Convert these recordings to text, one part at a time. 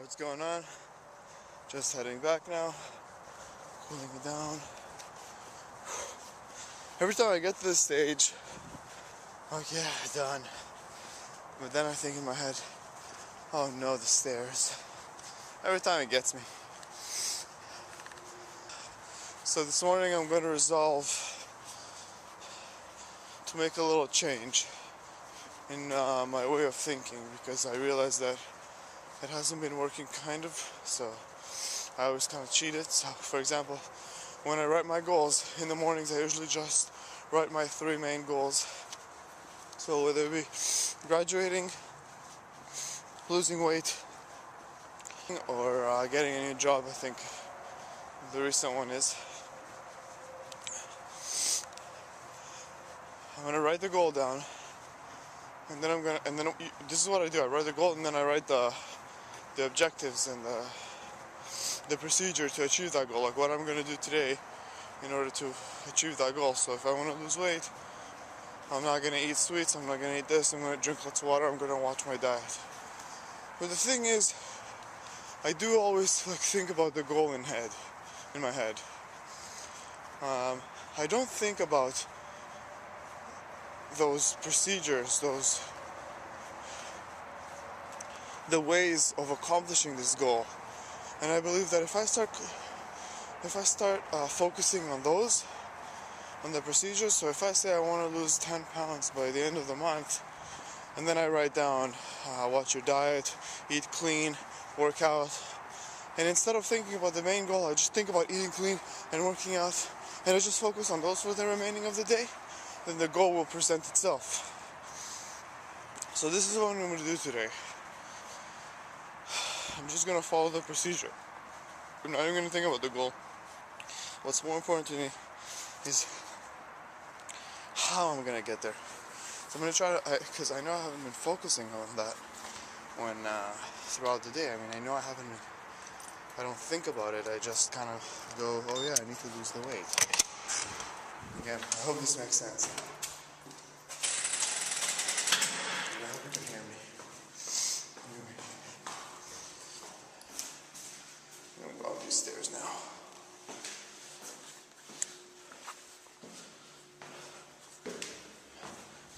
what's going on? Just heading back now, cooling it down. Every time I get to this stage, like, yeah, done. But then I think in my head, oh no, the stairs. Every time it gets me. So this morning I'm going to resolve to make a little change in my way of thinking, because I realized that it hasn't been working so I always kind of cheat it. So for example, when I write my goals in the mornings, I usually just write my 3 main goals. So whether it be graduating, losing weight, or getting a new job, I think the recent one is. I'm gonna write the goal down, and then this is what I do. I write the goal, and then I write the objectives and the procedure to achieve that goal, like what I'm gonna do today in order to achieve that goal. So if I want to lose weight, I'm not gonna eat sweets, I'm not gonna eat this, I'm gonna drink lots of water, I'm gonna watch my diet. But the thing is, I do always think about the goal in my head. I don't think about those procedures, the ways of accomplishing this goal. And I believe that if I start focusing on those, on the procedures, so if I say I want to lose 10 pounds by the end of the month, and then I write down, watch your diet, eat clean, work out, and instead of thinking about the main goal, I just think about eating clean and working out, and I just focus on those for the remaining of the day, then the goal will present itself. So this is what I'm going to do today. I'm just going to follow the procedure. I'm not even going to think about the goal. What's more important to me is how I'm going to get there. So I'm going to try to, because I know I haven't been focusing on that throughout the day. I mean, I know I don't think about it. I just kind of go, oh yeah, I need to lose the weight. Again, I hope this makes sense. I hope you can hear me. Anyway. I'm going to go up these stairs now.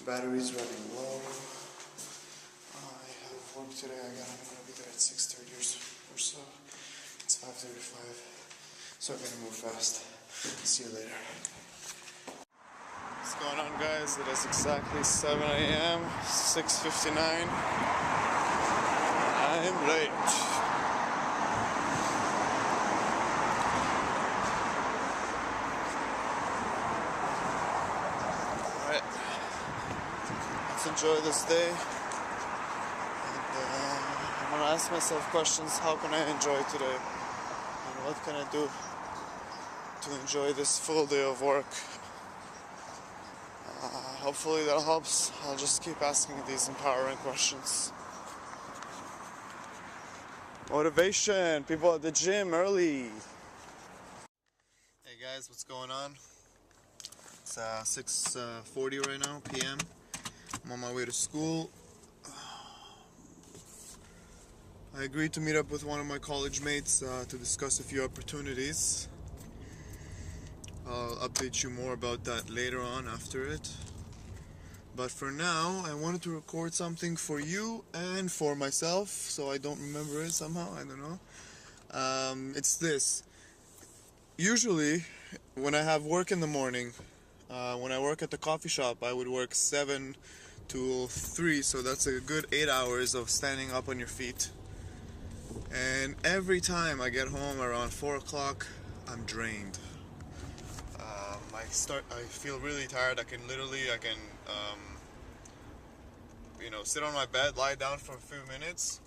Battery's running low. I have work today. I'm gonna be there at 6:30 or so. It's 5:35. So I'm gonna move fast. See you later. What's going on, guys? It is exactly 7 a.m. 6:59. I'm late. Enjoy this day, and I'm gonna ask myself questions. How can I enjoy today, and what can I do to enjoy this full day of work? Hopefully that helps. I'll just keep asking these empowering questions. Motivation, people at the gym early. Hey guys, what's going on? It's 6:40 right now p.m. I'm on my way to school. I agreed to meet up with one of my college mates to discuss a few opportunities. I'll update you more about that later on after it. But for now, I wanted to record something for you and for myself, so I don't remember it somehow, I don't know. It's this. Usually, when I have work in the morning, when I work at the coffee shop, I would work 7 to 3, so that's a good 8 hours of standing up on your feet. And every time I get home around 4 o'clock, I'm drained. I feel really tired. I can sit on my bed, lie down for a few minutes,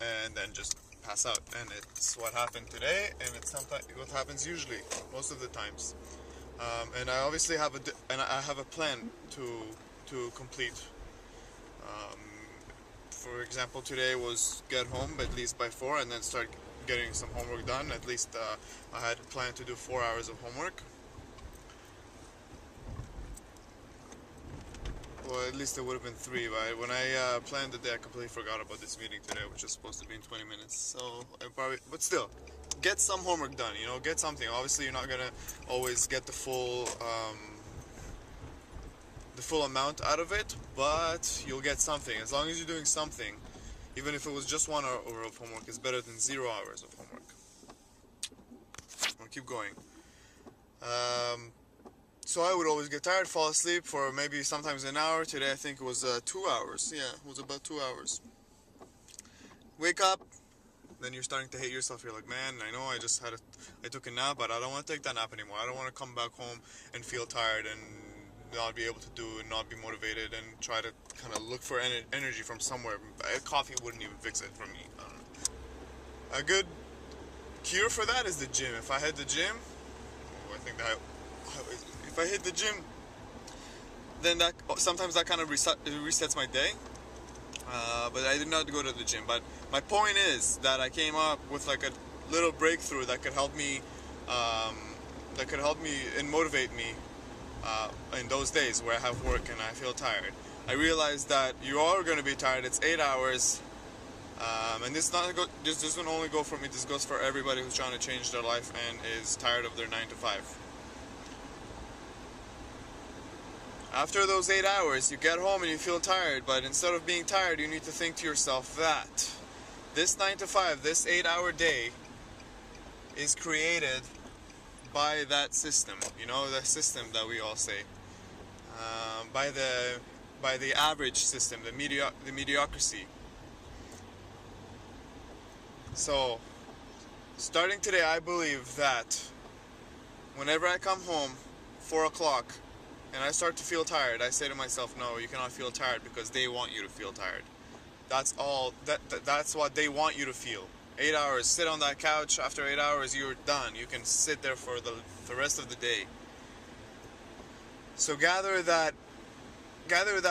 and then just pass out. And it's what happened today, and it's sometimes what happens usually, most of the times. And I obviously have a plan to complete. For example, today was get home at least by 4 and then start getting some homework done. At least I had planned to do 4 hours of homework. Well, at least it would have been 3, right? When I planned the day, I completely forgot about this meeting today, which is supposed to be in 20 minutes. So, I probably, but still, get some homework done, you know, get something. Obviously, you're not gonna always get the full amount out of it, but you'll get something. As long as you're doing something, even if it was just 1 hour of homework, it's better than 0 hours of homework. I'll keep going. So I would always get tired, fall asleep for maybe sometimes an hour. Today I think it was 2 hours. Yeah, it was about 2 hours. Wake up, then you're starting to hate yourself. You're like, man, I know I took a nap, but I don't want to take that nap anymore. I don't want to come back home and feel tired and not be able to do and not be motivated and try to kind of look for energy from somewhere. Coffee wouldn't even fix it for me. I don't know. A good cure for that is the gym. If I hit the gym, if I hit the gym, then that sometimes that kind of resets my day. But I did not go to the gym. But my point is that I came up with like a little breakthrough that could help me, and motivate me in those days where I have work and I feel tired. I realized that you are going to be tired. It's 8 hours, and this doesn't only go for me. This goes for everybody who's trying to change their life and is tired of their 9 to 5. After those 8 hours, you get home and you feel tired, but instead of being tired, you need to think to yourself that this 9 to 5, this 8-hour day is created by that system, you know, the system that we all say, by the average system, the mediocrity. So, starting today, I believe that whenever I come home, 4 o'clock, and I start to feel tired, I say to myself, no, you cannot feel tired because they want you to feel tired. That's all, that's what they want you to feel. 8 hours, sit on that couch, after 8 hours you're done. You can sit there for the rest of the day. So gather that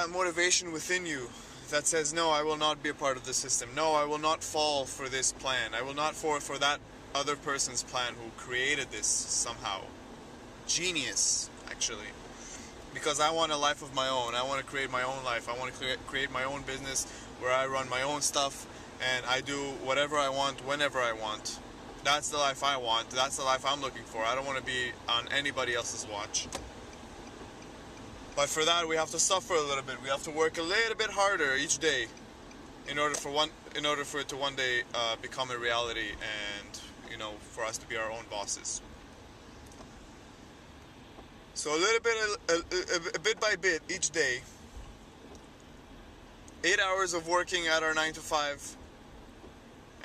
motivation within you that says, no, I will not be a part of the system. No, I will not fall for this plan. I will not fall for that other person's plan who created this somehow. Genius, actually. Because I want a life of my own. I want to create my own life. I want to create my own business where I run my own stuff and I do whatever I want, whenever I want. That's the life I want. That's the life I'm looking for. I don't want to be on anybody else's watch. But for that, we have to suffer a little bit. We have to work a little bit harder each day in order for it to one day become a reality and, you know, for us to be our own bosses. So a bit by bit, each day, 8 hours of working at our 9 to 5,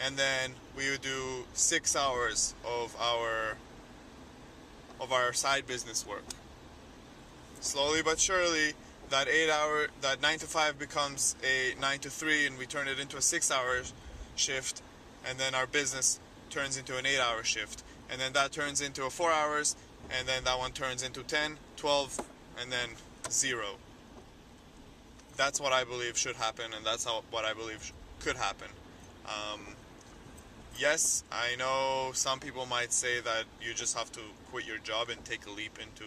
and then we would do 6 hours of our side business work. Slowly but surely, that 9 to 5 becomes a 9 to 3, and we turn it into a 6-hour shift, and then our business turns into an 8-hour shift, and then that turns into a 4 hours, and then that one turns into 10, 12, and then 0. That's what I believe should happen, and that's what I believe could happen. Yes, I know some people might say that you just have to quit your job and take a leap into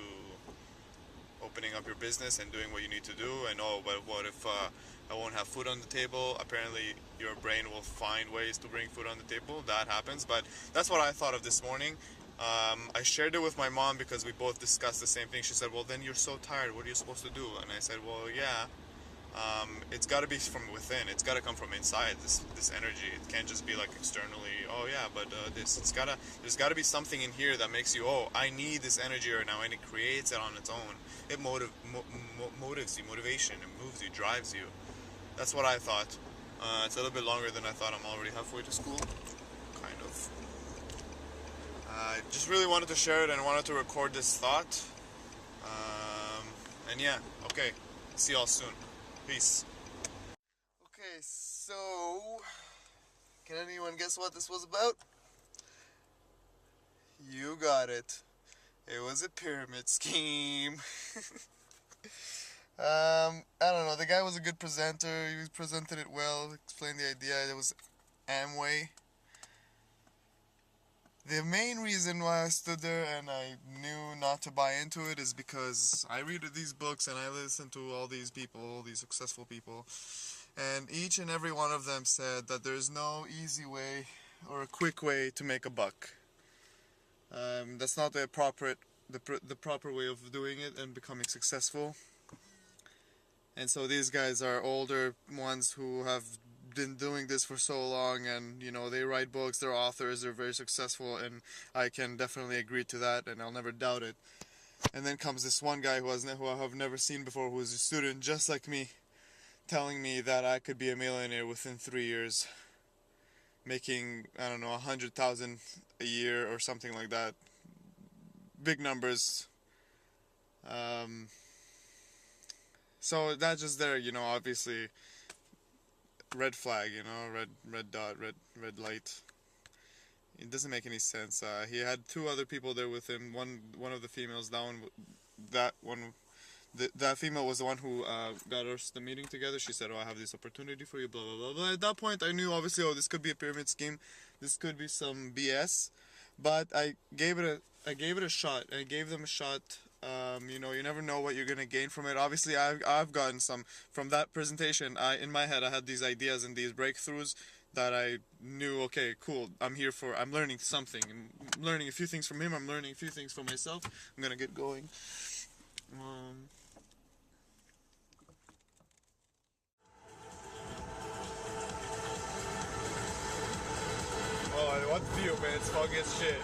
opening up your business and doing what you need to do, and oh, but what if I won't have food on the table? Apparently your brain will find ways to bring food on the table. That happens, but that's what I thought of this morning. I shared it with my mom because we both discussed the same thing. She said, well, then you're so tired, what are you supposed to do? And I said, well, yeah, it's got to be from within. It's got to come from inside, this energy. It can't just be like externally, oh yeah, but there's got to be something in here that makes you, oh, I need this energy right now, and it creates it on its own. It motivates you, motivation, it moves you, drives you. That's what I thought. It's a little bit longer than I thought. I'm already halfway to school, kind of. I just really wanted to share it and wanted to record this thought. And yeah, okay. See y'all soon. Peace. Okay, so can anyone guess what this was about? You got it. It was a pyramid scheme. I don't know. The guy was a good presenter. He presented it well, explained the idea. It was Amway. The main reason why I stood there and I knew not to buy into it is because I read these books and I listen to all these people, all these successful people, and each and every one of them said that there's no easy way or a quick way to make a buck. That's not the proper way of doing it and becoming successful. And so these guys are older ones who have been doing this for so long, and you know, they write books, they're authors, they're very successful, and I can definitely agree to that, and I'll never doubt it. And then comes this one guy who I have never seen before, who's a student just like me, telling me that I could be a millionaire within 3 years, making, I don't know, 100,000 a year or something like that. Big numbers. So that's just there, you know, obviously red flag, you know, red dot, red light. It doesn't make any sense. He had two other people there with him. One of the females, that female was the one who got us the meeting together. She said, "Oh, I have this opportunity for you." Blah blah blah blah. At that point, I knew obviously, oh, this could be a pyramid scheme. This could be some BS. But I gave it a shot. I gave them a shot. You know, you never know what you're gonna gain from it. Obviously, I've gotten some from that presentation. In my head, I had these ideas and these breakthroughs that I knew. Okay, cool. I'm learning something. I'm learning a few things from him. I'm learning a few things for myself. I'm gonna get going. Oh, what view, man? It's foggy as shit.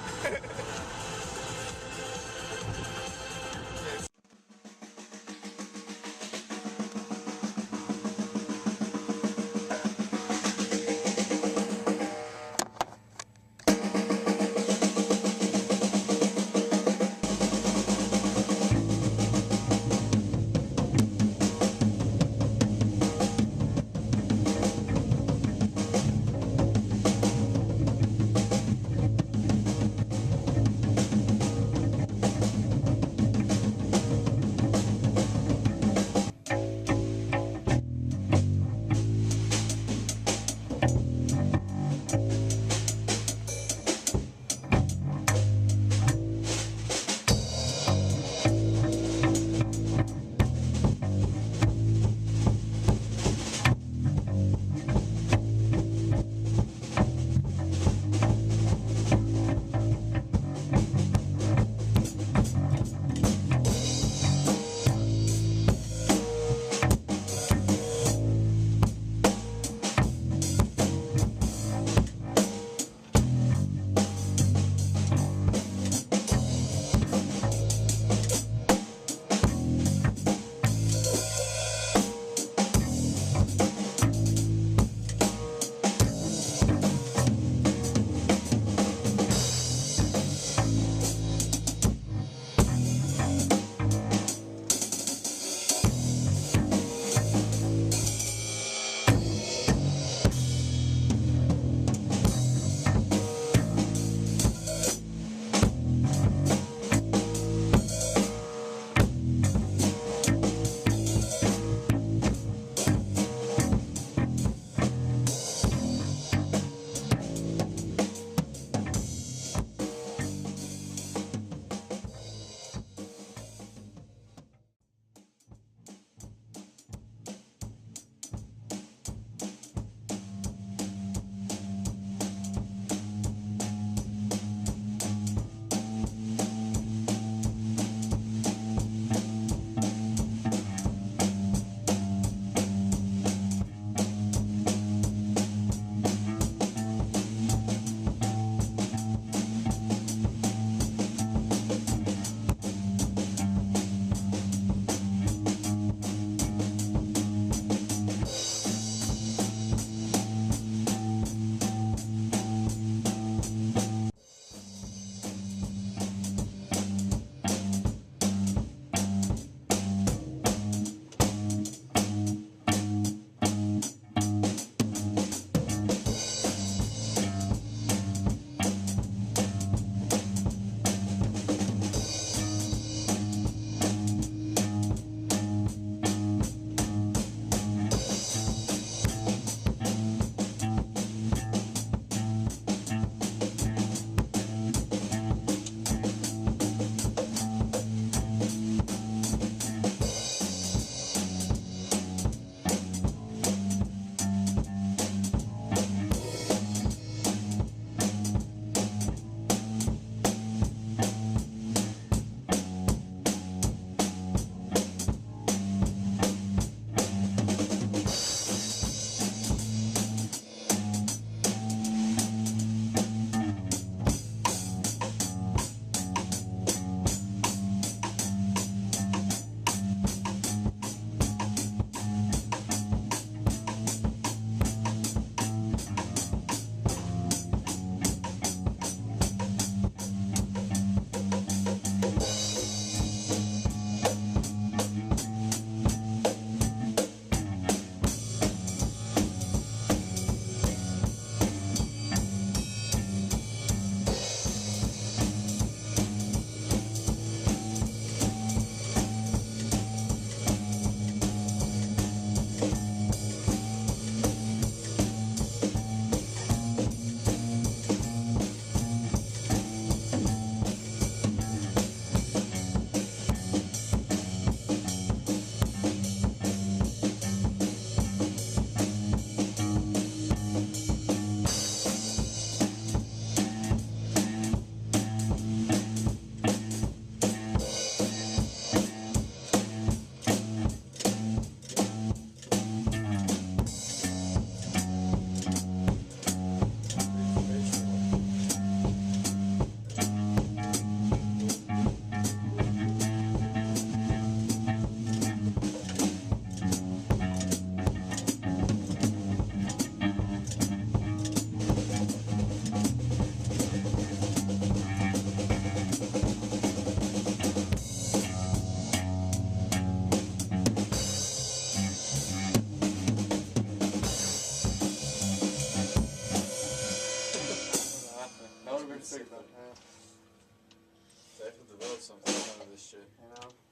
something out of this shit. You know?